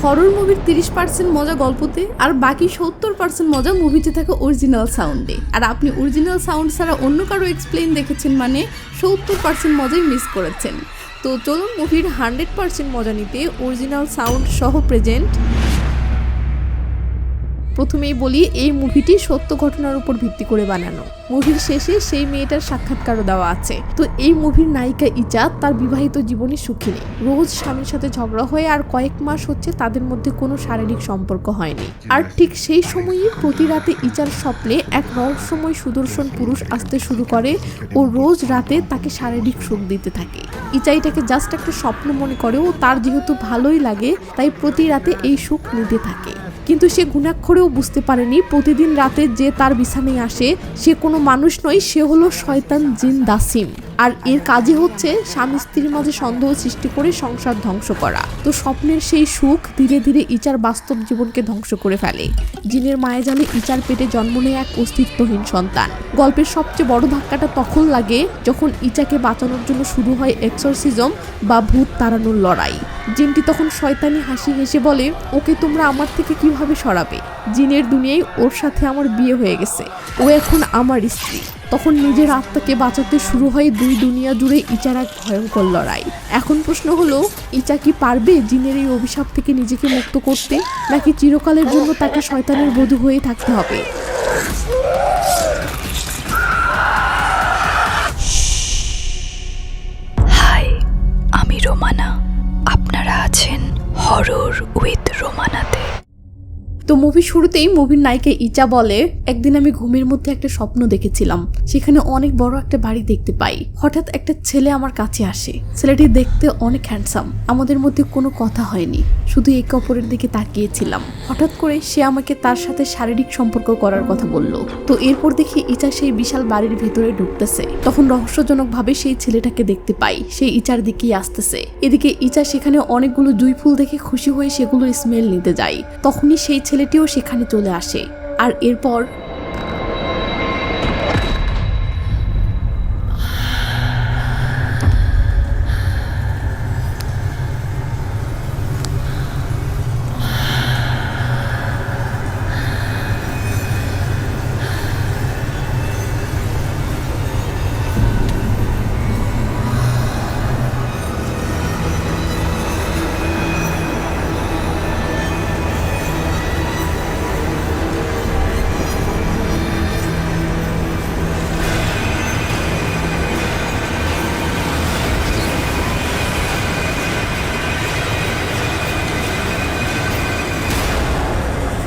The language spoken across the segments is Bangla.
হরর মুভির 30% মজা গল্পতে আর বাকি 70% মজা মুভিতে থাকা অরিজিনাল সাউন্ডে। আর আপনি অরিজিনাল সাউন্ড ছাড়া অন্য কারো এক্সপ্লেইন দেখেছেন মানে 70% মজাই মিস করেছেন। তো চলুন মুভির 100% মজা নিতে অরিজিনাল সাউন্ড সহ প্রেজেন্ট। প্রথমেই বলি, এই মুভিটি সত্য ঘটনার উপর ভিত্তি করে বানানো। মুভির শেষে সেই মেয়েটার সাক্ষাৎকারও দেওয়া আছে। তো এই মুভির নায়িকা ইচা তার বিবাহিত জীবনে সুখী নেই। রোজ স্বামীর সাথে ঝগড়া হয়ে আর কয়েক মাস হচ্ছে তাদের মধ্যে কোনো শারীরিক সম্পর্ক হয়নি। আর ঠিক সেই সময়ই প্রতি রাতে ইচার স্বপ্নে এক রহস্যময় সুদর্শন পুরুষ আসতে শুরু করে ও রোজ রাতে তাকে শারীরিক সুখ দিতে থাকে। ইচা এটাকে জাস্ট একটা স্বপ্ন মনে করে ও তার যেহেতু ভালোই লাগে তাই প্রতি রাতে এই সুখ নিতে থাকে। কিন্তু সে ঘুণাক্ষরেও বুঝতে পারেনি প্রতিদিন রাতে যে তার বিছানায় আসে সে কোনো মানুষ নয়, সে হলো শয়তান জিন দাসিম। আর এর কাজই হচ্ছে স্বামী স্ত্রীর মাঝে সন্দেহ সৃষ্টি করে সংসার ধ্বংস করা। তো স্বপ্নের সেই সুখ ধীরে ধীরে ইচার বাস্তব জীবনকে ধ্বংস করে ফেলে। জিনের মায়াজালে ইচার পেটে জন্ম নেয় এক অস্তিত্বহীন সন্তান। গল্পের সবচেয়ে বড় ধাক্কাটা তখন লাগে যখন ইচাকে বাঁচানোর জন্য শুরু হয় এক্সরসিজম বা ভূত তাড়ানোর লড়াই। জিনটি তখন শয়তানি হাসি হেসে বলে, ওকে তোমরা আমার থেকে কিভাবে সরাবে? জিনের দুনিয়ায় ওর সাথে আমার বিয়ে হয়ে গেছে, ও এখন আমার স্ত্রী। তখন নিজের আত্মাকে বাঁচাতে শুরু হয় দুই দুনিয়া জুড়ে ইচার এক ভয়ঙ্কর লড়াই। এখন প্রশ্ন হলো, ইচা কি পারবে জিনের এই অভিশাপ থেকে নিজেকে মুক্ত করতে, নাকি চিরকালের জন্য তাকে শয়তানের বধূ হয়ে থাকতে হবে? হাই, আমি রোমানা। আপনারা আছেন হরর উইথ রোমানাতে। তো মুভির শুরুতেই মুভির নায়িকা ইচা বলে, একদিন আমি ঘুমের মধ্যে একটা স্বপ্ন দেখেছিলাম, সেখানে অনেক বড় একটা বাড়ি দেখতে পাই। হঠাৎ একটা ছেলে আমার কাছে আসে। ছেলেটি দেখতে অনেক হ্যান্ডসাম। আমাদের মধ্যে কোনো কথা হয়নি, শুধু একে অপরের দিকে তাকিয়েছিলাম। হঠাৎ করে সে আমাকে তার সাথে শারীরিক সম্পর্ক করার কথা বলল। তো এরপর দেখি ইচা সেই বিশাল বাড়ির ভেতরে ঢুকতেছে। তখন রহস্যজনকভাবে সেই ছেলেটাকে দেখতে পাই, সেই ইচার দিকেই আসতেছে। এদিকে ইচা সেখানে অনেকগুলো জুঁই ফুল দেখে খুশি হয়ে সেগুলোর স্মেল নিতে যায়। তখনই সেই ছেলেটিও সেখানে চলে আসে। আর এরপর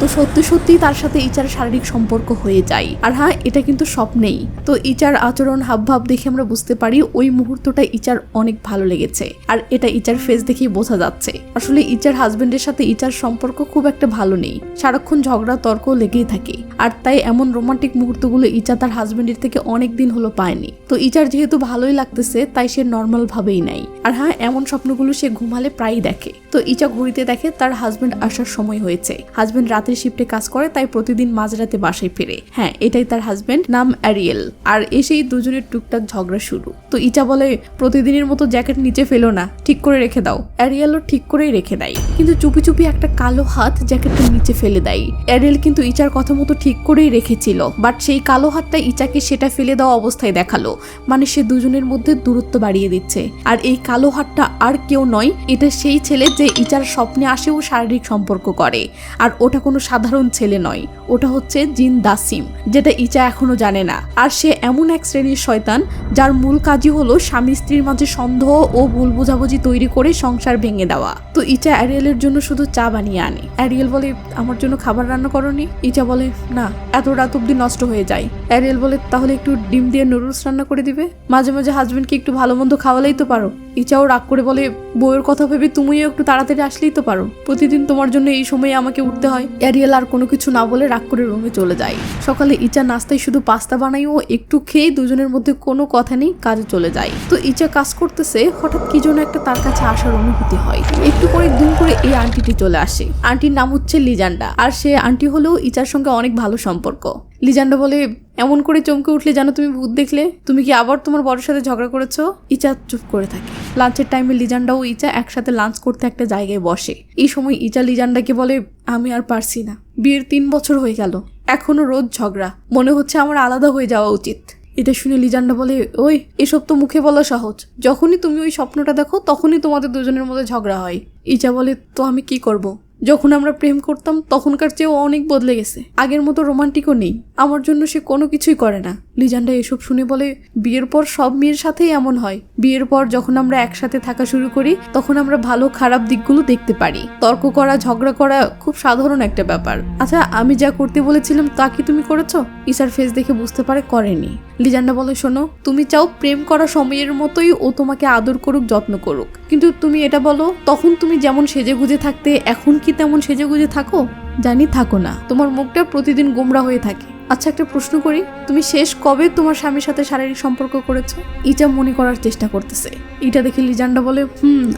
তো সত্যি সত্যি তার সাথে ইচার শারীরিক সম্পর্ক হয়ে যায়। আর হ্যাঁ, এটা কিন্তু স্বপ্নেই। তো ইচার আচরণ হাবভাব দেখে আমরা বুঝতে পারি ওই মুহূর্তটা ইচার অনেক ভালো লেগেছে। আর এটা ইচার ফেস দেখেই বোঝা যাচ্ছে। আসলে ইচার হাজবেন্ডের সাথে ইচার সম্পর্ক খুব একটা ভালো নেই, সারাক্ষণ ঝগড়া তর্ক লেগেই থাকে। আর তাই এমন রোমান্টিক মুহূর্তগুলো ইচা তার হাজবেন্ডের থেকে অনেক দিন হলো পায়নি। তো ইচার যেহেতু ভালোই লাগতেছে তাই সে নর্মাল ভাবেই নাই। আর হ্যাঁ, এমন স্বপ্নগুলো সে ঘুমালে প্রায়ই দেখে। তো ইচা ঘড়িতে দেখে তার হাজবেন্ড আসার সময় হয়েছে। হাজবেন্ড রাতের শিফটে কাজ করে, তাই প্রতিদিন মাঝরাতে বাসায় ফিরে। হ্যাঁ, এটাই তার হাজবেন্ড, নাম অ্যারিয়েল। আর এসেই দুজনের টুকটাক ঝগড়া শুরু। তো ইচা বলে, প্রতিদিনের মতো জ্যাকেট নিচে ফেলো না, ঠিক করে রেখে দাও। অ্যারিয়েলও ঠিক করেই রেখে দেয়, কিন্তু চুপি চুপি একটা কালো হাত জ্যাকেটটা নিচে ফেলে দেয়। অ্যারিয়েল কিন্তু ইচার কথা মতো ঠিক করেই রেখেছিল, বাট সেই কালো হাতটা ইচাকে সেটা ফেলে দেওয়া অবস্থায় দেখালো। মানে সে দুজনের মধ্যে দূরত্ব বাড়িয়ে দিচ্ছে। আর এই কালো হাতটা আর কেউ নয়, এটা সেই ছেলে যে ইচার স্বপ্নে আসেও শারীরিক সম্পর্ক করে। আর ওটা কোনো সাধারণ ছেলে নয়, ওটা হচ্ছে জিন দাসিম, যেটা ইচা এখনো জানে না। আর সে এমন এক শ্রেণীর শয়তান যার মূল কাজই হলো স্বামী স্ত্রীর মাঝে সন্দেহ ও ভুল বোঝাবুঝি তৈরি করে সংসার ভেঙে দেওয়া। তো ইচা অ্যারিয়েলের জন্য শুধু চা বানিয়ে আনে। অ্যারিয়েল বলে, আমার জন্য খাবার রান্না করনি? ইচা বলে, না, এত রাত অব্দি নষ্ট হয়ে যায়। অ্যারিয়েল বলে, তাহলে একটু ডিম দিয়ে নুডলস রান্না করে দিবে, মাঝে মাঝে হাজবেন্ডকে একটু ভালো মন্দ খাওয়ালেই তো পারো। ইচাও রাগ করে বলে, বউয়ের কথা ভেবে তুমিও একটু তাড়াতাড়ি আসলেই তো পারো, প্রতিদিন তোমার জন্য এই সময়ে আমাকে উঠতে হয়। অ্যারিয়েল আর কোনো কিছু না বলে রাগ করে রুমে চলে যায়। সকালে ইচা নাস্তায় শুধু পাস্তা বানাই ও একটু খেয়ে দুজনের মধ্যে কোনো কথা নেই, কাজে চলে যায়। তো ইচা কাজ করতেছে, হঠাৎ কি যেন একটা তার কাছে আসার অনুভূতি হয়। একটু পরে দুম করে এই আন্টিটি চলে আসে। আন্টির নাম হচ্ছে লিজান্ডা। আর সে আন্টি হলেও ইচার সঙ্গে অনেক ভালো সম্পর্ক। লিজান্ডা বলে, এমন করে চমকে উঠলে জানো তুমি ভূত দেখলে। তুমি কি আবার তোমার বড়ের সাথে ঝগড়া করেছো? ইচা চুপ করে থাকে। লাঞ্চের টাইমে লিজান্ডা ও ইচা একসাথে লাঞ্চ করতে একটা জায়গায় বসে। এই সময় ইচা লিজান্ডাকে বলে, আমি আর পারছি না, বিয়ের 3 বছর হয়ে গেল, এখনো রোজ ঝগড়া, মনে হচ্ছে আমার আলাদা হয়ে যাওয়া উচিত। এটা শুনে লিজান্ডা বলে, ওই এসব তো মুখে বলা সহজ, যখনই তুমি ওই স্বপ্নটা দেখো তখনই তোমাদের দুজনের মধ্যে ঝগড়া হয়। ইচা বলে, তো আমি কি করব? যখন আমরা প্রেম করতাম তখনকার চেয়েও অনেক বদলে গেছে, আগের মতো রোমান্টিকও নেই, আমার জন্য সে কোনো কিছুই করে না। লিজান্ডা এসব শুনে বলে, বিয়ের পর সব মেয়ের সাথেই এমন হয়, বিয়ের পর যখন আমরা একসাথে থাকা শুরু করি তখন আমরা ভালো খারাপ দিকগুলো দেখতে পারি, তর্ক করা ঝগড়া করা খুব সাধারণ একটা ব্যাপার। আচ্ছা আমি যা করতে বলেছিলাম তা কি তুমি করেছো? ইসার ফেস দেখে বুঝতে পারে করেনি। লিজান্ডা বলে, শোনো, তুমি চাও প্রেম করা সময়ের মতোই ও তোমাকে আদর করুক, যত্ন করুক, কিন্তু তুমি এটা বলো, তখন তুমি যেমন সেজেগুজে থাকতে এখন কি তেমন সেজেগুজে থাকো? জানি থাকো না, তোমার মুখটা প্রতিদিন গোমরা হয়ে থাকে। আচ্ছা একটা প্রশ্ন করি, তুমি শেষ কবে তোমার স্বামীর সাথে শারীরিক সম্পর্ক করেছো? ইটা মনে করার চেষ্টা করতেছে। এটা দেখে লিজান্ডা বলে,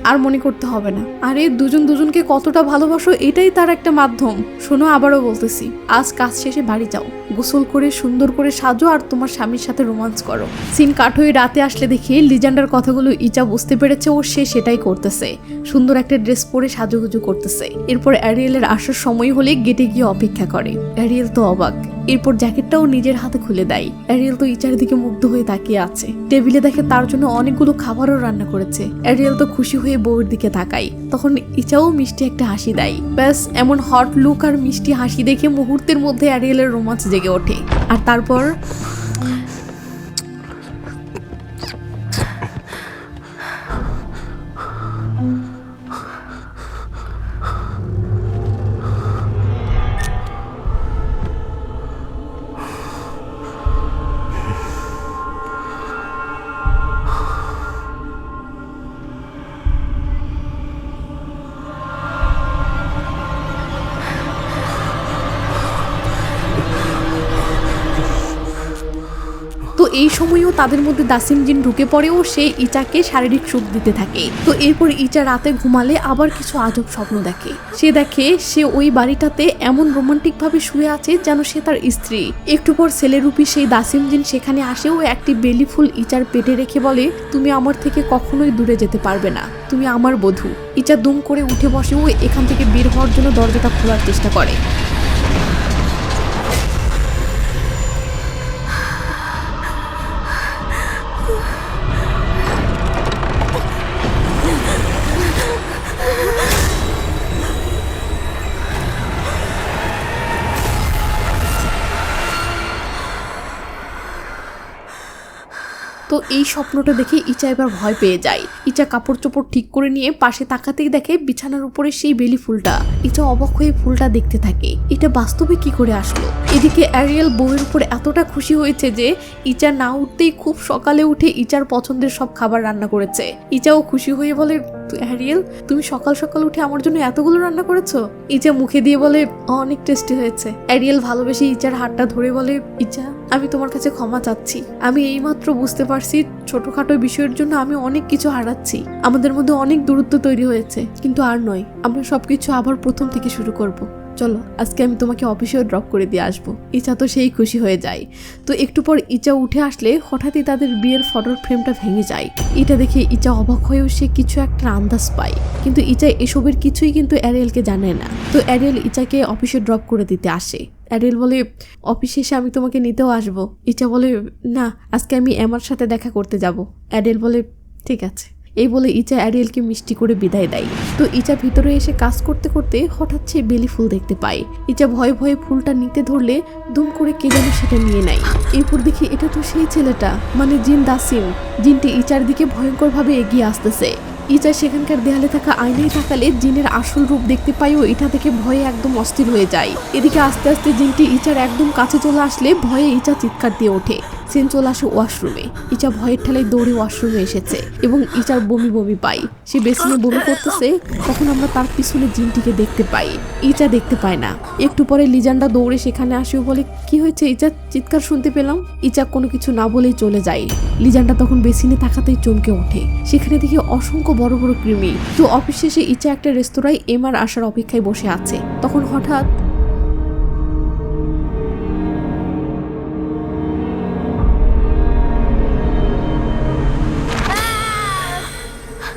আর মনে করতে হবে না, আরে দুজন দুজনকে কতটা ভালোবাসো এটাই তার একটা মাধ্যম। শোনো, আবারও বলতেছি, আজ কাজ শেষে বাড়ি যাও, গোসল করে সুন্দর করে সাজো আর তোমার স্বামীর সাথে রোমান্স করো। সিন কাট হয়ে রাতে আসলে দেখে লিজান্ডার কথাগুলো ইচা বুঝতে পেরেছে ও সে সেটাই করতেছে। সুন্দর একটা ড্রেস পরে সাজুগুজু করতেছে। এরপর অ্যারিয়েলের আসার সময় হলে গেটে গিয়ে অপেক্ষা করে। অ্যারিয়েল তো অবাক। এরপর জ্যাকেটটাও নিজের হাতে খুলে দেয়। অ্যারিয়েল তো ইচার দিকে মুগ্ধ হয়ে তাকিয়ে আছে। টেবিলে দেখে তার জন্য অনেকগুলো খাবারও রান্না করেছে। অ্যারিয়েল তো খুশি হয়ে বউয়ের দিকে তাকায়। তখন ইচাও মিষ্টি একটা হাসি দেয়। ব্যাস এমন হট লুক আর মিষ্টি হাসি দেখে মুহূর্তের মধ্যে অ্যারিয়েলের রোমাঞ্চ জেগে ওঠে। আর তারপর তো এই সময়ও তাদের মধ্যে দাসিম জিন ঢুকে পড়েও সে ইচাকে শারীরিক সুখ দিতে থাকে। তো এরপর ইচা রাতে ঘুমালে আবার কিছু আজব স্বপ্ন দেখে। সে দেখে সে ওই বাড়িটাতে এমন রোমান্টিক ভাবে শুয়ে আছে যেন সে তার স্ত্রী। একটু পর ছেলেরূপী সেই দাসিম জিন সেখানে আসে ও একটি বেলি ফুল ইচার পেটে রেখে বলে, তুমি আমার থেকে কখনোই দূরে যেতে পারবে না, তুমি আমার বধূ। ইচা দুম করে উঠে বসে ও এখান থেকে বের হওয়ার জন্য দরজাটা খোলার চেষ্টা করে। তো এই স্বপ্নটা দেখে ইচা এবার ভয় পেয়ে যায়। ইচা কাপড় চোপড় ঠিক করে নিয়ে পাশে তাকাতেই দেখে বিছানার উপরে সেই বেলি ফুলটা। ইচা অবাক হয়ে ফুলটা দেখতে থাকে, এটা বাস্তবে কি করে আসলো। এদিকে অ্যারিয়েল বউয়ের উপরে এতটা খুশি হয়েছে যে ইচা না উঠতেই খুব সকালে উঠে ইচার পছন্দের সব খাবার রান্না করেছে। ইচাও খুশি হয়ে বলে, অ্যারিয়েল তুমি সকাল সকাল উঠে আমার জন্য এতগুলো রান্না করেছো? ইচা মুখে দিয়ে বলে, অনেক টেস্টি হয়েছে। অ্যারিয়েল ভালোবেসে ইচার হাতটা ধরে বলে, ইচা আমি তোমার কাছে ক্ষমা চাচ্ছি, আমি এইমাত্র বুঝতে পারছি ছোটখাটো বিষয়ের জন্য আমি অনেক কিছু হারাচ্ছি। আমাদের মধ্যে অনেক দূরত্ব তৈরি হয়েছে, কিন্তু আর নয়, আমরা সবকিছু আবার প্রথম থেকে শুরু করব। চলো আজকে আমি তোমাকে অফিসেও ড্রপ করে দিয়ে আসবো। ইচা তো সেই খুশি হয়ে যায়। তো একটু পর ইচা উঠে আসলে হঠাৎই তাদের বিয়ের ফটোর ফ্রেমটা ভেঙে যায়। এটা দেখে ইচা অবাক হয়েও সে কিছু একটা আন্দাজ পায়, কিন্তু ইচা এসবের কিছুই কিন্তু অ্যারিয়েলকে জানে না। তো অ্যারিয়েল ইচাকে অফিসে ড্রপ করে দিতে আসে। অ্যারিয়েল বলে, অফিসে এসে আমি তোমাকে নিতেও আসবো। ইচা বলে, না আজকে আমি এমার সাথে দেখা করতে যাব। অ্যারিয়েল বলে, ঠিক আছে। এই বলে ইচা অ্যারিয়েলকে মিষ্টি করে বিদায় দেয়। তো ইচা ভিতরে এসে কাজ করতে করতে হঠাৎ সে বেলি ফুল দেখতে পায়। ইচা ভয়ে ভয়ে ফুলটা নিতে ধরলে দুম করে কে যেন সেটা নিয়ে নেয়। এরপর দেখি এটা তো সেই ছেলেটা, মানে জিন দাসিম। জিনটি ইচার দিকে ভয়ঙ্করভাবে এগিয়ে আসতেছে। ইচা সেখানকার দেয়ালে থাকা আয়নায় তাকালে জিনের আসল রূপ দেখতে পাই ও এটা দেখে ভয়ে একদম অস্থির হয়ে যায়। এদিকে আস্তে আস্তে জিনটি ইচার একদম কাছে চলে আসলে ভয়ে ইচা চিৎকার দিয়ে ওঠে। সেন চলে আসে ওয়াশরুমে। ইচা ভয়ের ঠেলায় দৌড়ে ওয়াশরুমে এসেছে এবং ইচার বমি বমি পাই। সে বেসিনে বমি করতেছে, তখন আমরা তার পিছনে জিনটিকে দেখতে পাই। ইচা দেখতে পায় না। একটু পরে লিজান্ডা দৌড়ে সেখানে আসে ও বলে, কি হয়েছে? ইচা চিৎকার শুনতে পেলাম। ইচা কোনো কিছু না বলেই চলে যায়। লিজান্ডা তখন বেসিনে তাকাতেই চমকে ওঠে। সেখানে দেখি অসংখ্য বড় বড় কৃমি। তো অফিস শেষে ইচা একটা রেস্তোরাঁয় এমার আসার অপেক্ষায় বসে আছে। তখন হঠাৎ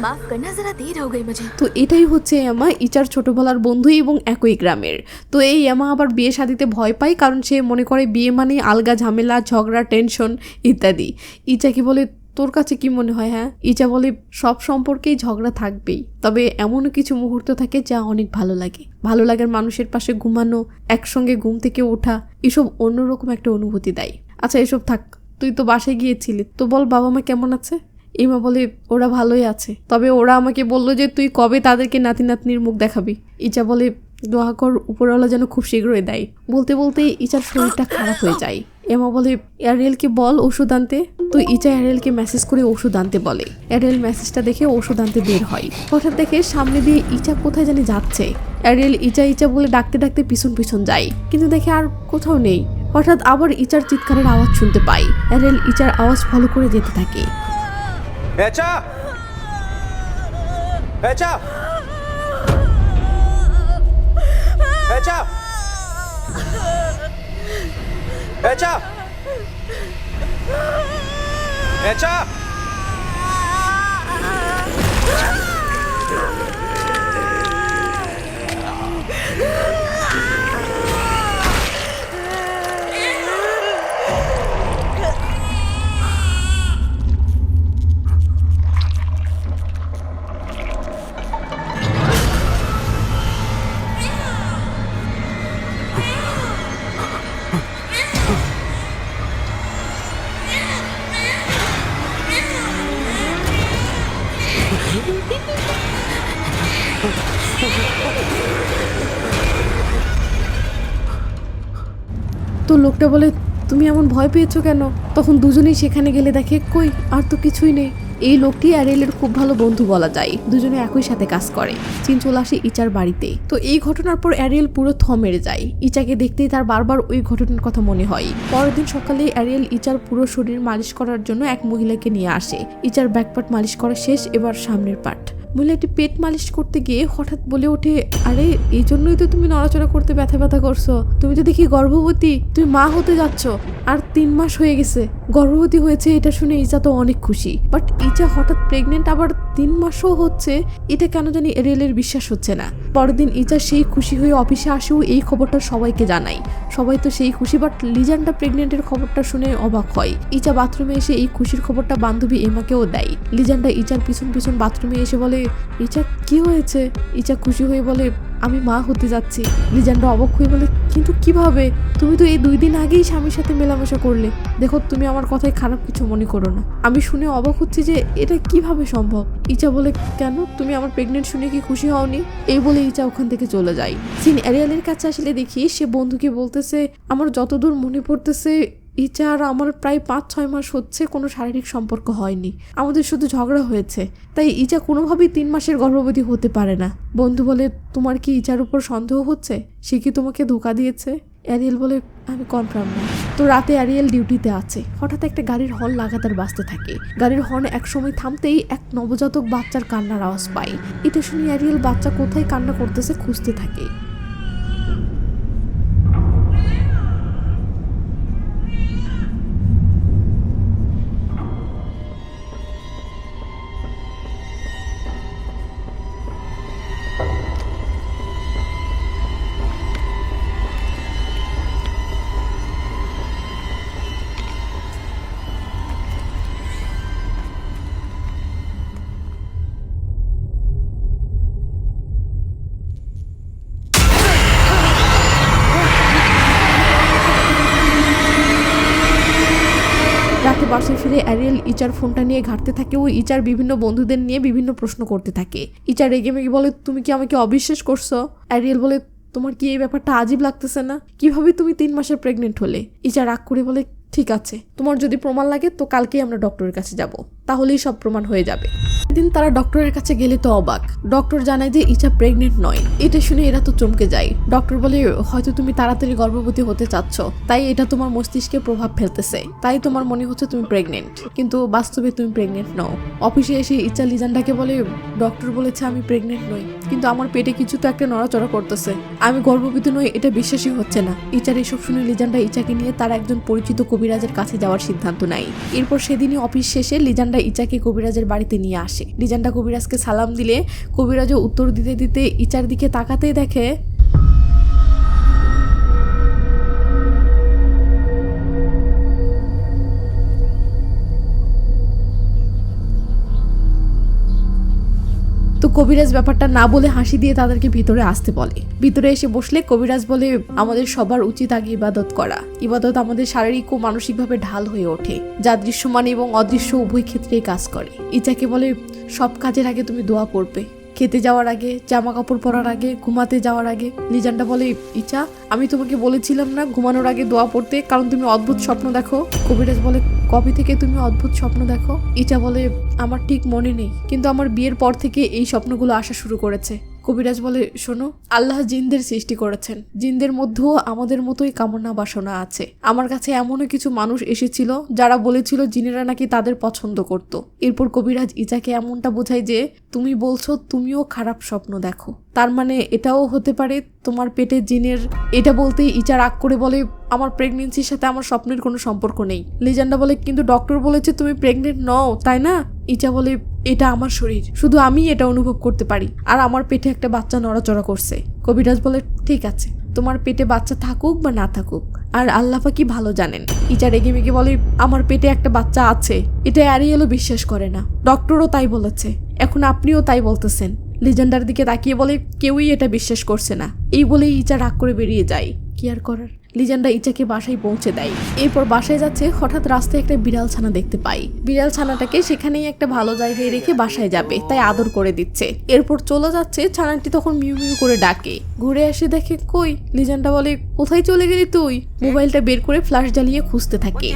माफ करना, जरा देर हो गई मुझे। তো এটাই হচ্ছে এমা, ইচার ছোটবেলার বন্ধু এবং একই গ্রামের। তো এই এমা আবার বিয়ে শাদিতে ভয় পায়, কারণ সে মনে করে বিয়ে মানে আলগা, ঝামেলা, ঝগড়া, টেনশন ইত্যাদি। ইচাকে বলে তোর কাছে কি মনে হয়? হ্যাঁ, ইচা বলে সব সম্পর্কেই ঝগড়া থাকবেই, তবে এমনও কিছু মুহূর্ত থাকে যা অনেক ভালো লাগে। ভালো লাগার মানুষের পাশে ঘুমানো, একসঙ্গে ঘুম থেকে ওঠা, এসব অন্যরকম একটা অনুভূতি দেয়। আচ্ছা এসব থাক, তুই তো বাসায় গিয়েছিলি, তো বল বাবা মা কেমন আছে? ইমা বলে ওরা ভালোই আছে, তবে ওরা আমাকে বললো যে তুই কবে তাদেরকে নাতি নাতনির মুখ দেখাবি। ইচা বলে দোয়া কর উপরওয়ালা যেন খুব শীঘ্রই দেয়। বলতে বলতে ইচার শরীরটা খারাপ হয়ে যায়। এমা বলে অ্যারিয়েলকে বল ওষুধ আনতে। তো ইচা অ্যারিয়েলকে মেসেজ করে ওষুধ আনতে বলে। অ্যারিয়েল মেসেজটা দেখে ওষুধ আনতে বের হয়। হঠাৎ দেখে সামনে দিয়ে ইচা কোথায় জানি যাচ্ছে। অ্যারিয়েল ইচা ইচা বলে ডাকতে ডাকতে পিছন পিছন যায়, কিন্তু দেখে আর কোথাও নেই। হঠাৎ আবার ইচার চিৎকারের আওয়াজ শুনতে পায়। অ্যারিয়েল ইচার আওয়াজ ফলো করে যেতে থাকে। এচা এচা এচা এচা এচা তো লোকটা বলে তুমি এমন ভয় পেয়েছো কেন? তখন দুজনেই সেখানে গেলে দেখে কই আর তো কিছুই নেই। এই লোকটি অ্যারিয়েলের খুব ভালো বন্ধু বলা যায়, দুজনে একই সাথে কাজ করে। চিন চলে আসে ইচার বাড়িতে। তো এই ঘটনার পর অ্যারিয়েল পুরো মেরে যায়। ইচাকে দেখতেই তার বারবার ওই ঘটনার কথা মনে হয়। পরের দিন সকালে অ্যারিয়েল ইচার পুরো শরীর মালিশ করার জন্য এক মহিলাকে নিয়ে আসে। ইচার ব্যাকপার্ট মালিশ করা শেষ, এবার সামনের পার্ট। মহিলাটি পেট মালিশ করতে গিয়ে হঠাৎ বলে ওঠে, আরে এই জন্যই তো তুমি নড়াচড়া করতে ব্যথা ব্যথা করছো, তুমি তো দেখি গর্ভবতী, তুমি মা হতে যাচ্ছ, আর 3 মাস হয়ে গেছে। গর্ভবতী হয়েছে এটা শুনে ইচা তো অনেক খুশি, বাট ইচা হঠাৎ প্রেগনেন্ট আবার 3 মাসও হচ্ছে, এটা কেন জানি এরিয়েলের বিশ্বাস হচ্ছে না। পরের দিন ইচা সেই খুশি হয়ে অফিসে আসেও এই খবরটা সবাইকে জানায়। সবাই তো সেই খুশি, বাট লিজান্ডা প্রেগনেন্টের খবরটা শুনে অবাক হয়। ইচা বাথরুমে এসে এই খুশির খবরটা বান্ধবী এমাকেও দেয়। লিজান্ডা ইচার পিছন পিছন বাথরুমে এসে বলে, ইচা কি হয়েছে? ইচা খুশি হয়ে বলে আমি মা হতে যাচ্ছি। লিজান্ডা অবাক হয়ে বলে কিন্তু কিভাবে? তুমি তো এই 2 দিন আগেই স্বামীর সাথে মেলামেশা করলে। দেখো তুমি আমার কথায় খারাপ কিছু মনে করো না। আমি শুনে অবাক হচ্ছি যে এটা কিভাবে সম্ভব। ইচা বলে কেন, তুমি আমার প্রেগনেন্ট শুনে কি খুশি হওনি? এই বলে ইচা ওখান থেকে চলে যায়। সিন অ্যারিয়েলের কাছে আসলে দেখি সে বন্ধুকে বলতেছে, আমার যতদূর মনে পড়তেছে ইচা আর আমার প্রায় 5-6 মাস হচ্ছে কোনো শারীরিক সম্পর্ক হয়নি, আমাদের শুধু ঝগড়া হয়েছে। তাই ইচা কোনোভাবেই 3 মাসের গর্ভবতী হতে পারে না। বন্ধু বলে তোমার কি ইচার উপর সন্দেহ হচ্ছে? সে কি তোমাকে ধোকা দিয়েছে? অ্যারিয়েল বলে আমি কনফার্ম না। তো রাতে অ্যারিয়েল ডিউটিতে আছে। হঠাৎ একটা গাড়ির হর্ন লাগাতার বাজতে থাকে। গাড়ির হর্ন একসময় থামতেই এক নবজাতক বাচ্চার কান্নার আওয়াজ পায়। এটা শুনে অ্যারিয়েল বাচ্চা কোথায় কান্না করতেছে খুঁজতে থাকে। রাতে বাসায় ফিরে অ্যারিয়েল ইচার ফোনটা নিয়ে ঘাঁটতে থাকে ও ইচার বিভিন্ন বন্ধুদের নিয়ে বিভিন্ন প্রশ্ন করতে থাকে। ইচা রেগে মেগে বলে তুমি কি আমাকে অবিশ্বাস করছো? অ্যারিয়েল বলে তোমার কি এই ব্যাপারটা আজীব লাগতেছে না? কিভাবে তুমি 3 মাসের প্রেগনেন্ট হলে? ইচা রাগ করে বলে ঠিক আছে, তোমার যদি প্রমাণ লাগে তো কালকেই আমরা ডক্টরের কাছে যাব, তাহলেই সব প্রমাণ হয়ে যাবে। দিন তারা ডক্টরের কাছে গেলে তো অবাক। ডক্টর জানায় যে ইচা প্রেগনেন্ট নয়। এটা শুনে এরা তো চমকে যায়। ডক্টর বলে হয়তো তুমি তাড়াতাড়ি গর্ভবতী হতে চাচ্ছ, তাই এটা তোমার মস্তিষ্কে প্রভাব ফেলতেছে, তাই তোমার মনে হচ্ছে তুমি প্রেগনেন্ট, কিন্তু বাস্তবে তুমি প্রেগনেন্ট নও। অফিসে এসে ইচা লিজান্ডাকে বলে ডক্টর বলেছে আমি প্রেগনেন্ট নই, কিন্তু আমার পেটে কিছু তো একটা নড়াচড়া করতেছে, আমি গর্ভবতী নই, এটা বিশ্বাসই হচ্ছে না। ইচার এসব শুনে লিজান্ডা ইচাকে নিয়ে তার একজন পরিচিত কবিরাজের কাছে যাওয়ার সিদ্ধান্ত নেয়। এরপর সেদিনই অফিস শেষে লিজান্ডা লিজান্ডা ইচাকে কবিরাজের বাড়িতে নিয়ে আসে। লিজান্ডা কবিরাজকে সালাম দিলে কবিরাজও উত্তর দিতে দিতে ইচার দিকে তাকাতেই দেখে তো কবিরাজ ব্যাপারটা না বলে হাসি দিয়ে তাদেরকে ভিতরে আসতে বলে। ভিতরে এসে বসলে কবিরাজ বলে, আমাদের সবার উচিত আগে ইবাদত করা। ইবাদত আমাদের শারীরিক ও মানসিকভাবে ঢাল হয়ে ওঠে, যা দৃশ্যমান এবং অদৃশ্য উভয় ক্ষেত্রেই কাজ করে। ইচাকে বলে, সব কাজের আগে তুমি দোয়া পড়বে, খেতে যাওয়ার আগে, জামা কাপড় পরার আগে, ঘুমাতে যাওয়ার আগে। লিজান্ডা বলে, ইচা আমি তোমাকে বলেছিলাম না ঘুমানোর আগে দোয়া পড়তে, কারণ তুমি অদ্ভুত স্বপ্ন দেখো। কবিরাজ বলে, কবে থেকে তুমি অদ্ভুত স্বপ্ন দেখো? ইচা বলে, আমার ঠিক মনে নেই, কিন্তু আমার বিয়ের পর থেকে এই স্বপ্নগুলো আসা শুরু করেছে। কবিরাজ বলে, শোনো, আল্লাহ জিনদের সৃষ্টি করেছেন, জিনদের মধ্যেও আমাদের মতোই কামনা বাসনা আছে। আমার কাছে এমনও কিছু মানুষ এসেছিল যারা বলেছিল জিনেরা নাকি তাদের পছন্দ করত। এরপর কবিরাজ ইচাকে এমনটা বোঝায় যে, তুমি বলছো তুমিও খারাপ স্বপ্ন দেখো, তার মানে এটাও হতে পারে তোমার পেটে জিনের। এটা বলতেই ইচা রাগ করে বলে, আমার প্রেগনেন্সির সাথে আমার স্বপ্নের কোনো সম্পর্ক নেই। লিজান্ডা বলে, কিন্তু ডক্টর বলেছে তুমি প্রেগনেন্ট নও, তাই না? ইচা বলে, এটা আমার শরীর, শুধু আমি এটা অনুভব করতে পারি, আর আমার পেটে একটা বাচ্চা নড়াচড়া করছে। কবিরাজ বলে, ঠিক আছে, তোমার পেটে বাচ্চা থাকুক বা না থাকুক, আর আল্লাহ পাকি ভালো জানেন। ইচা রেগে মেগে বলে, আমার পেটে একটা বাচ্চা আছে, এটা অ্যারিয়েলও বিশ্বাস করে না, ডক্টরও তাই বলেছে, এখন আপনিও তাই বলতেছেন। লিজেন্ডার দিকে তাকিয়ে বলে, কেউই এটা বিশ্বাস করছে না। এই বলেই ইচা রাগ করে বেরিয়ে যায়। কি আর করার, লিজেন্ডা ইচাকে বাসায় পৌঁছে দেয়। এরপর বাসায় যাচ্ছে, হঠাৎ রাস্তায় একটা বিড়াল ছানা দেখতে পাই। বিড়াল ছানাটাকে সেখানেই একটা ভালো জায়গায় রেখে বাসায় যাবে, তাই আদর করে দিচ্ছে। এরপর চলে যাচ্ছে, ছানাটি তখন মিউ মিউ করে ডাকে। ঘুরে এসে দেখে কই। লিজেন্ডা বলে, কোথায় চলে গেলি তুই? মোবাইলটা বের করে ফ্ল্যাশ জ্বালিয়ে খুঁজতে থাকে।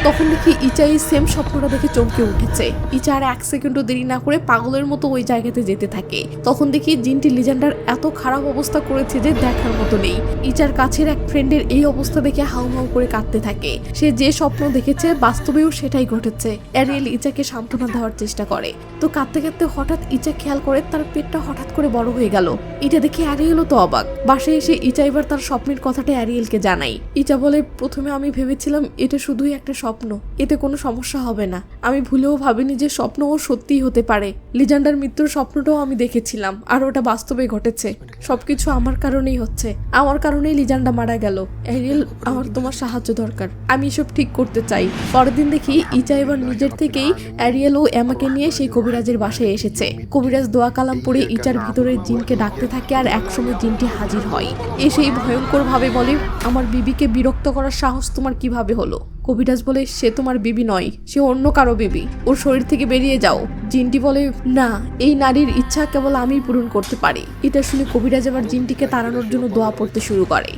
তখন দেখি ইচা এই সেম স্বপ্নটা দেখে চমকে উঠেছে। ইচা আর এক সেকেন্ডও দেরি না করে পাগলের মতো ওই জায়গাতে যেতে থাকে। তখন দেখি জিনটি লিজেন্ডার এত খারাপ অবস্থা করেছে যে দেখার মতো নেই। ইচার কাছের এক ফ্রেন্ডের এই অবস্থা দেখে হাউমাউ করে কাঁদতে থাকে। সে যে স্বপ্ন দেখেছে বাস্তবেও সেটাই ঘটেছে। অ্যারিয়েল ইচাকে সান্ত্বনা দেওয়ার চেষ্টা করে, তো কাঁদতে কাঁদতে হঠাৎ ইচা খেয়াল করে তার পেটটা হঠাৎ করে বড় হয়ে গেল। এটা দেখে অ্যারিয়েলও তো অবাক। বাসায় এসে ইচা এবার তার স্বপ্নের কথাটা অ্যারিয়েলকে জানাই। ইচা বলে, প্রথমে আমি ভেবেছিলাম এটা শুধুই একটা স্বপ্ন, এতে কোনো সমস্যা হবে না। আমি ভুলেও ভাবিনি যে স্বপ্নও সত্যিই হতে পারে। লিজেন্ডার মৃত্যুর স্বপ্নটাও আমি দেখেছিলাম, আর ওটা বাস্তবে ঘটেছে। সবকিছু আমার কারণেই হচ্ছে, আমার কারণেই লিজেন্ডা মারা গেল। অ্যারিয়েল, আমার তোমার সাহায্য দরকার, আমি এসব ঠিক করতে চাই। পরের দিন দেখি ইচা এবার নিজের থেকেই অ্যারিয়েল ও এমাকে নিয়ে সেই কবিরাজের বাসায় এসেছে। কবিরাজ দোয়া কালাম পড়ে ইচার ভিতরের জিনকে ডাকতে থাকে, আর একসময় জিনটি হাজির হয়। এসেই ভয়ঙ্কর ভাবে বলে, আমার বিবিকে বিরক্ত করার সাহস তোমার কিভাবে হলো? কবিরাজ বলে, সে তোমার বিবি নয়, সে অন্য কারো বিবি, ওর শরীর থেকে বেরিয়ে যাও। জিনটি বলে, না, এই নারীর ইচ্ছা কেবল আমিই পূরণ করতে পারি। এটা শুনে কবিরাজ আবার জিনটিকে তাড়ানোর জন্য দোয়া পড়তে শুরু করে।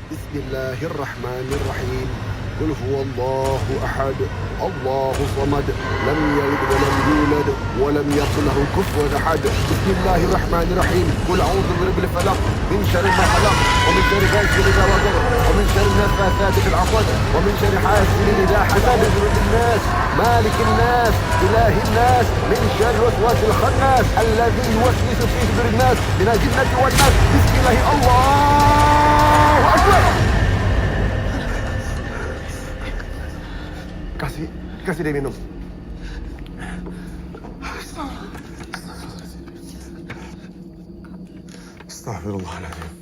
قل هو الله أحد الله الصمد لم يلد ولم يولد ولم يكن له كفوا أحد بسم الله الرحمن الرحيم قل أعوذ برب الفلق من شر ما خلق ومن شر غاسق إذا وقب ومن شر النفاثات في العقد ومن شر حاسد إذا حسد الناس مالك الناس إله الناس من شر وسواس الخناس الذي يوسوس في صدور الناس من الجنة والناس بسم الله الله أكبر. Kasih dia minum. Astaghfirullahaladzim.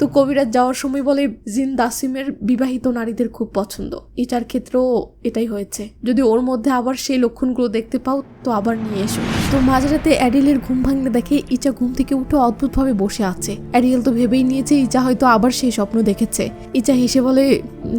তো কবিরাজ যাওয়ার সময় বলে, জিন দাসিমের বিবাহিত নারীদের খুব পছন্দ। ইচার ক্ষেত্রেও এটাই হয়েছে। যদি ওর মধ্যে আবার সেই লক্ষণগুলো দেখতে পাও তো আবার নিয়ে এসো। তো মাঝরাতে অ্যারিয়েলের ঘুম ভাঙলে দেখে ইচা ঘুম থেকে উঠে অদ্ভুতভাবে বসে আছে। অ্যারিয়েল তো ভেবেই নিয়েছে ইচা হয়তো আবার সেই স্বপ্ন দেখেছে। ইচা হেসে বলে,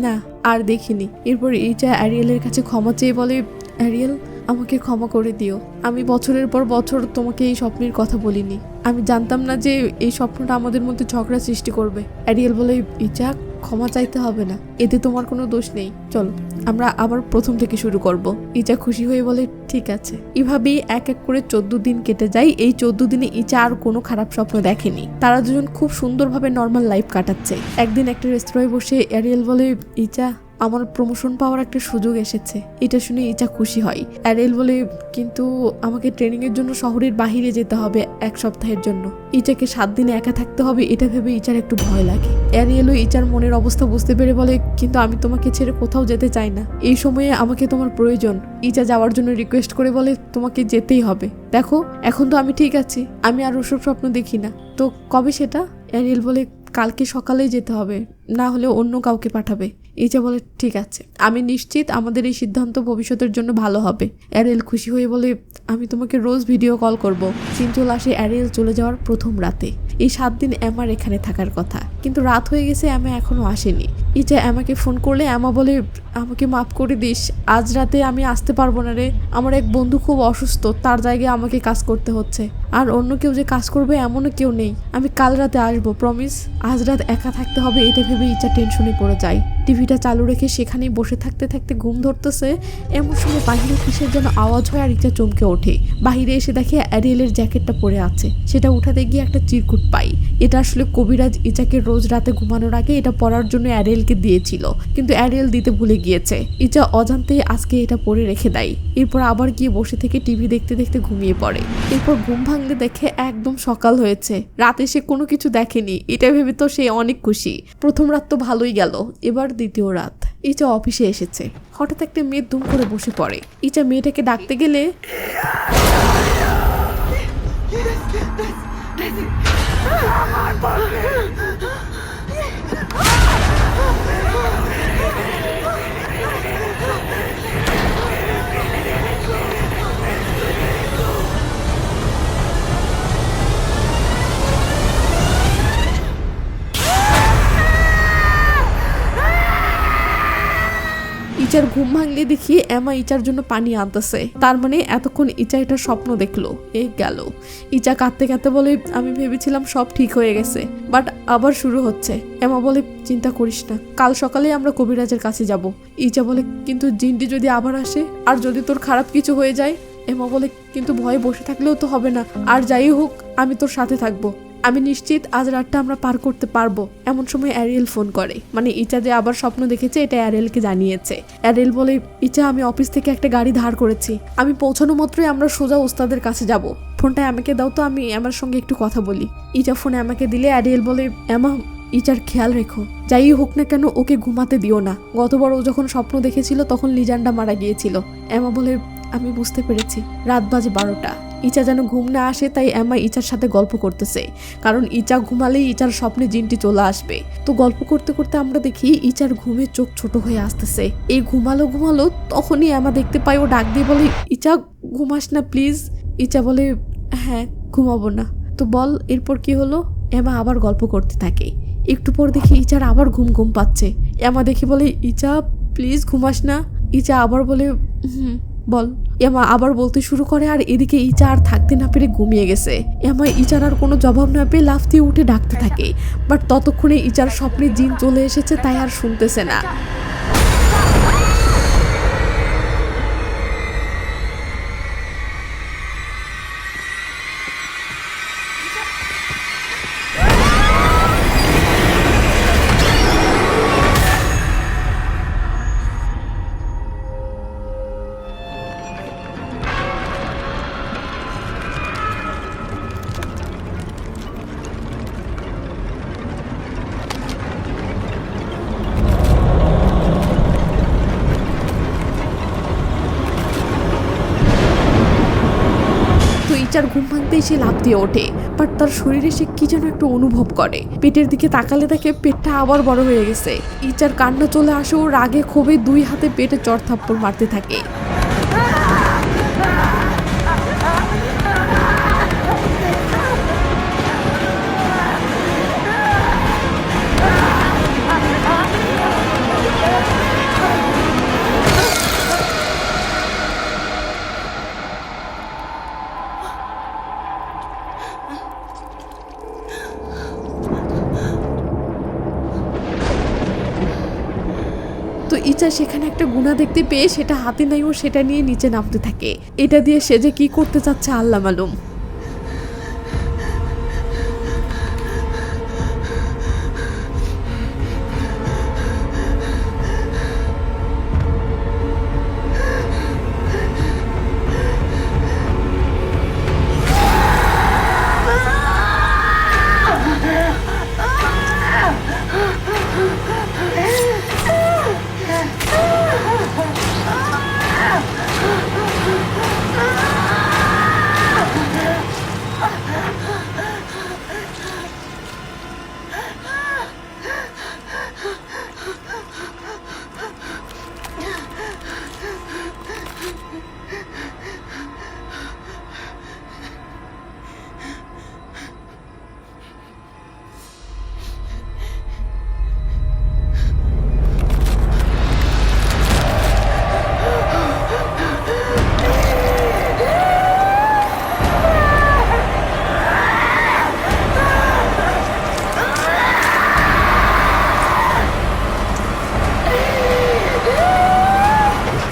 না, আর দেখিনি। এরপর ইচা অ্যারিয়েলের কাছে ক্ষমা চেয়ে বলে, অ্যারিয়েল, আমাকে ক্ষমা করে দিও। আমি বছরের পর বছর তোমাকে এই স্বপ্নের কথা বলিনি। আমি জানতাম না যে এই স্বপ্নটা আমাদের মধ্যে ঝগড়া সৃষ্টি করবে। অ্যারিয়েল বলে, ইচা, ক্ষমা চাইতে হবে না, এতে তোমার কোনো দোষ নেই, চলো আমরা আবার প্রথম থেকে শুরু করব। ইচা খুশি হয়ে বলে ঠিক আছে। এভাবেই এক এক করে 14 দিন কেটে যায়। এই 14 দিনে ইচা আর কোনো খারাপ স্বপ্ন দেখেনি। তারা দুজন খুব সুন্দরভাবে নর্মাল লাইফ কাটাচ্ছে। একদিন একটা রেস্তোরাঁয় বসে অ্যারিয়েল বলে, ইচা আমার প্রমোশন পাওয়ার একটা সুযোগ এসেছে। এটা শুনে ইচা খুশি হয়। অ্যারিয়েল বলে, কিন্তু আমাকে ট্রেনিং এর জন্য শহরের বাহিরে যেতে হবে 1 সপ্তাহের জন্য। ইচাকে 7 দিন একা থাকতে হবে, এটা ভেবে ইচার একটু ভয় লাগে। অ্যারিয়েলও ইচার মনের অবস্থা বুঝতে পেরে বলে, কিন্তু আমি তোমাকে ছেড়ে কোথাও যেতে চাই না, এই সময়ে আমাকে তোমার প্রয়োজন। ইচা যাওয়ার জন্য রিকোয়েস্ট করে বলে, তোমাকে যেতেই হবে। দেখো এখন তো আমি ঠিক আছি, আমি আর ওসব স্বপ্ন দেখি না। তো কবে সেটা? অ্যারিয়েল বলে, কালকে সকালেই যেতে হবে, না হলে অন্য কাউকে পাঠাবে। ইচা বলে, ঠিক আছে, আমি নিশ্চিত আমাদের এই সিদ্ধান্ত ভবিষ্যতের জন্য ভালো হবে। অ্যারিয়েল খুশি হয়ে বলে, আমি তোমাকে রোজ ভিডিও কল করব। সিন চলে আসে অ্যারিয়েল চলে যাওয়ার প্রথম রাতে। এই 7 দিন এমার এখানে থাকার কথা, কিন্তু রাত হয়ে গেছে, এমা এখনো আসেনি। ইচা এমাকে ফোন করলে এমা বলে, আমাকে মাফ করে দিস, আজ রাতে আমি আসতে পারবো না রে। আমার এক বন্ধু খুব অসুস্থ, তার জায়গায় আমাকে কাজ করতে হচ্ছে, আর অন্য কেউ যে কাজ করবে এমনও কেউ নেই। আমি কাল রাতে আসবো, প্রমিস। আজ রাত একা থাকতে হবে এটা ভেবে ইচা টেনশনে পড়ে যায়। টিভিটা চালু রেখে সেখানেই বসে থাকতে থাকতে ঘুম ধরতেছে। এমন সময় বাহিরে কিসের যেন আওয়াজ হয় আর ইচা চমকে ওঠে। বাহিরে এসে দেখে অ্যারিয়েলের জ্যাকেটটা পরে আছে। সেটা উঠাতে গিয়ে একটা চিরকুট পাই। এটা আসলে কবিরাজ ইচাকে রোজ রাতে ঘুমানোর আগে এটা পরার জন্য অ্যারিয়েলকে দিয়েছিল, কিন্তু অ্যারিয়েল দিতে ভুলে গিয়েছে। ইচা অজান্তেই আজকে এটা পরে রেখে দেয়। এরপর আবার গিয়ে বসে থেকে টিভি দেখতে দেখতে ঘুমিয়ে পড়ে। এরপর ঘুম ভাঙলে দেখে একদম সকাল হয়েছে। রাতে সে কোনো কিছু দেখেনি, এটা ভেবে তো সে অনেক খুশি। প্রথম রাত তো ভালোই গেল, এবার দ্বিতীয় রাত। ইচা অফিসে এসেছে। হঠাৎ একটা মেয়ে দুম করে বসে পড়ে। ইচা মেয়েটাকে ডাকতে গেলে ইচার ঘুম ভাঙলে দেখি এমা ইচার জন্য পানি আনতেছে। তার মানে এতক্ষণ ইচা এটা স্বপ্ন দেখলো। এই গেল। ইচা কাঁদতে কাঁদতে বলে, আমি ভেবেছিলাম সব ঠিক হয়ে গেছে, বাট আবার শুরু হচ্ছে। এমা বলে, চিন্তা করিস না, কাল সকালে আমরা কবিরাজের কাছে যাব। ইচা বলে, কিন্তু জিনটি যদি আবার আসে, আর যদি তোর খারাপ কিছু হয়ে যায়? এমা বলে, কিন্তু ভয়ে বসে থাকলেও তো হবে না, আর যাই হোক আমি তোর সাথে থাকবো। আমি নিশ্চিত আজ রাতটা আমরা পার করতে পারবো। এমন সময় অ্যারিয়েল ফোন করে, মানে ইচা যে আবার স্বপ্ন দেখেছে এটা অ্যারিয়েলকে জানিয়েছে। অ্যারিয়েল বলে, ইচা আমি অফিস থেকে একটা গাড়ি ধার করেছি, আমি পৌঁছানো মাত্রই আমরা সোজা ওস্তাদের কাছে যাব। ফোনটা আমাকে দাও তো, আমি আমার সঙ্গে একটু কথা বলি। ইচা ফোনে আমাকে দিলে অ্যারিয়েল বলে, এমা ইচার খেয়াল রেখো, যাই হোক না কেন ওকে ঘুমাতে দিও না। গতবার ও যখন স্বপ্ন দেখেছিল তখন লিজান্ডা মারা গিয়েছিল। এমা বলে, আমি বুঝতে পেরেছি। রাত বাজে 12টা। ইচা যেন ঘুম না আসে, তাই এমা ইচার সাথে গল্প করতেছে, কারণ ইচা ঘুমালেই ইচার স্বপ্নে জিনটি চলে আসবে। তো গল্প করতে করতে আমরা দেখি ইচার ঘুমে চোখ ছোট হয়ে আসতেছে। এই ঘুমালো তখনই এমা দেখতে পাই ও ডাক দিয়ে বলে, ইচা ঘুমাস না প্লিজ। ইচা বলে, হ্যাঁ ঘুমাবো না। তো বল এরপর কি হলো? এমা আবার গল্প করতে থাকে। একটু পর দেখি ইচার আবার ঘুম পাচ্ছে। এমা দেখি বলে, ইচা প্লিজ ঘুমাস না। ইচা আবার বলে, বল। এমা আবার বলতে শুরু করে, আর এদিকে ইচা আর থাকতে না পেরে ঘুমিয়ে গেছে। এমা ইচার আর কোনো জবাব না পেয়ে লাফ দিয়ে উঠে ডাকতে থাকে, বাট ততক্ষণে ইচার স্বপ্নে জিন চলে এসেছে, তাই আর শুনতেছে না। ইচার ঘুম ভাঙতেই সে লাফ দিয়ে ওঠে, বাট তার শরীরে সে কি যেন একটা অনুভব করে। পেটের দিকে তাকালে দেখে পেটটা আবার বড় হয়ে গেছে। ইচার কান্না চলে আসে, ও রাগে ক্ষোভে 2 হাতে পেটে চড় থাপ্পড় মারতে থাকে। ইচা সেখানে একটা গুণা দেখতে পেয়ে সেটা হাতে নেয় ও সেটা নিয়ে নিচে নামতে থাকে। এটা দিয়ে সে যে কি করতে চাচ্ছে আল্লাহ মালুম।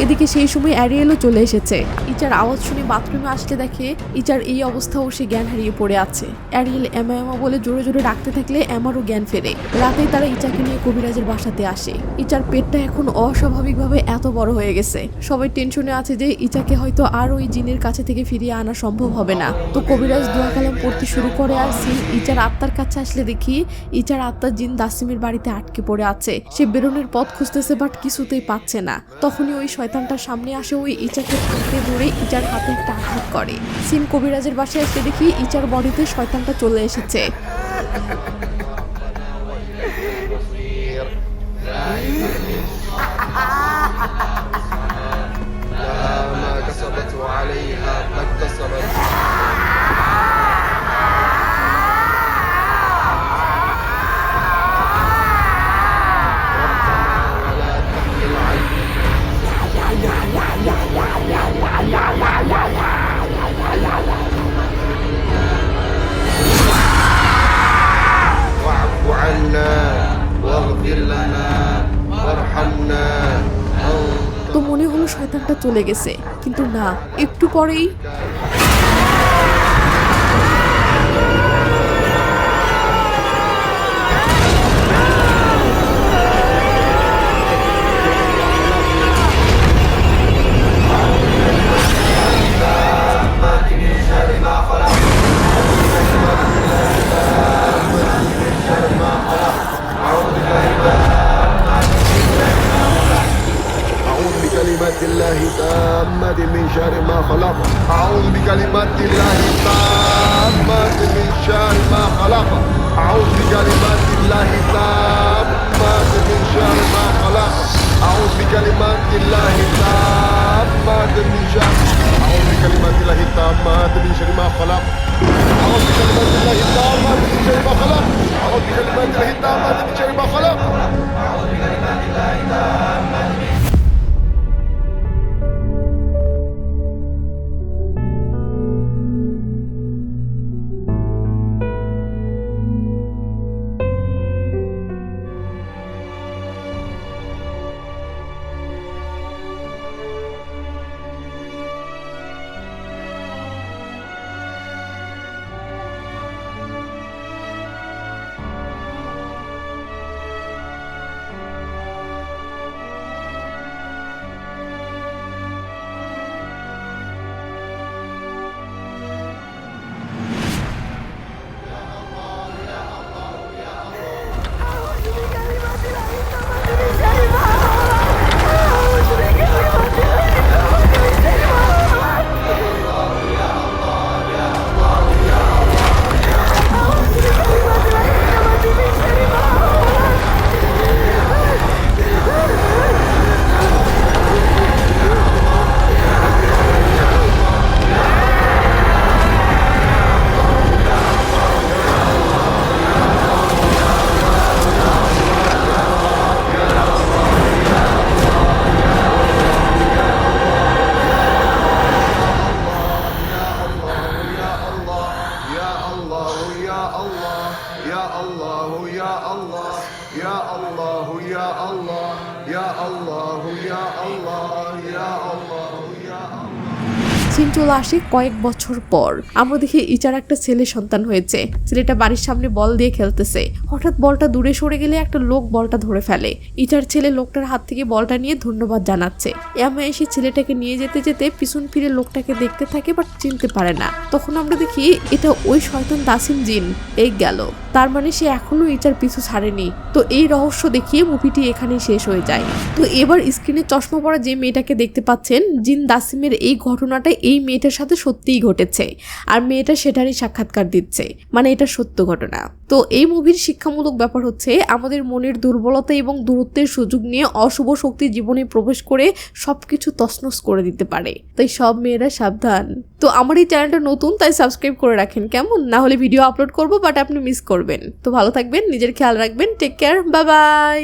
এদিকে সেই সময় অ্যারিয়েলও চলে এসেছে। ইচার আওয়াজ শুনে বাথরুমে আসতে দেখে ইচার এই অবস্থা ও সে জ্ঞান হারিয়ে পড়ে আছে। অ্যারিয়েল এমা এমা বলে জোরে জোরে ডাকতে থাকলে এমারও জ্ঞান ফেরে। রাতেই তারা ইচাকে নিয়ে কবিরাজের বাসাতে আসে। ইচার পেটটা এখন অস্বাভাবিকভাবে এত বড় হয়ে গেছে। সবাই টেনশনে আছে যে ইচাকে হয়তো আর ওই জিনের কাছে থেকে ফিরিয়ে আনা সম্ভব হবে না। তো কবিরাজ দোয়া কালাম পড়তে শুরু করে আর সিন ইচার আত্মার কাছে আসলে দেখি ইচার আত্মার জিন দাসিমের বাড়িতে আটকে পড়ে আছে। সে বেরোনোর পথ খুঁজতেছে বাট কিছুতেই পাচ্ছে না। তখনই ওই শয়তানটার সামনে আসে, ওই ইচাকে হাতে ধরে ইচার হাতে একটা আঘাত করে। সিন কবিরাজের বাসায় এসে দেখি ইচার বডিতে শয়তানটা চলে এসেছে। তো মনে হলো শয়তানটা চলে গেছে, কিন্তু না, একটু পরেই بكلمات الله التامة من شر ما خلق أعوذ بكلمات الله التامة من شر ما خلق أعوذ بكلمات الله التامة من شر ما خلق أعوذ بكلمات الله التامة من شر أعوذ بكلمات الله التامة من شر ما خلق أعوذ بكلمات الله التامة من شر ما خلق أعوذ بكلمات الله التامة من شر ما خلق أعوذ بكلمات الله التامة. يا الله يا الله يا الله يا الله সিন চলে আসে কয়েক বছর পর। আমরা দেখি ইচার একটা ছেলে সন্তান হয়েছে। ছেলেটা বাড়ির সামনে বল দিয়ে খেলতেছে। হঠাৎ বলটা দূরে সরে গেলে একটা লোক বলটা ধরে ফেলে। ইচার ছেলে লোকটার হাত থেকে বলটা নিয়ে ধন্যবাদ জানাচ্ছে। এমন এসে ছেলেটাকে নিয়ে যেতে যেতে পিছন ফিরে লোকটাকে দেখতে থাকে, বাট চিনতে পারে না। তখন আমরা দেখি এটা ওই শয়তান দাসিম জিন। এই গেল, তার মানে সে এখনো ইচার পিছু ছাড়েনি। তো এই রহস্য দেখিয়ে মুভিটি এখানেই শেষ হয়ে যায়। তো এবার স্ক্রিনে চশমা পরা যে মেয়েটাকে দেখতে পাচ্ছেন, জিন দাসিমের এই ঘটনাটা এই মেয়েটার সাথে সত্যিই ঘটেছে, আর মেয়েটা সেটারই সাক্ষাৎকার দিচ্ছে, মানে এটা সত্য ঘটনা। তো এই মুভির শিক্ষামূলক ব্যাপার হচ্ছে আমাদের মনের দুর্বলতা এবং দূরত্বের সুযোগ নিয়ে অশুভ শক্তি জীবনে প্রবেশ করে সবকিছু তছনছ করে দিতে পারে। তাই সব মেয়েরা সাবধান। তো আমার এই চ্যানেলটা নতুন, তাই সাবস্ক্রাইব করে রাখেন কেমন, না হলে ভিডিও আপলোড করবো বাট আপনি মিস করবেন। তো ভালো থাকবেন, নিজের খেয়াল রাখবেন, টেক কেয়ার, বাই বাই।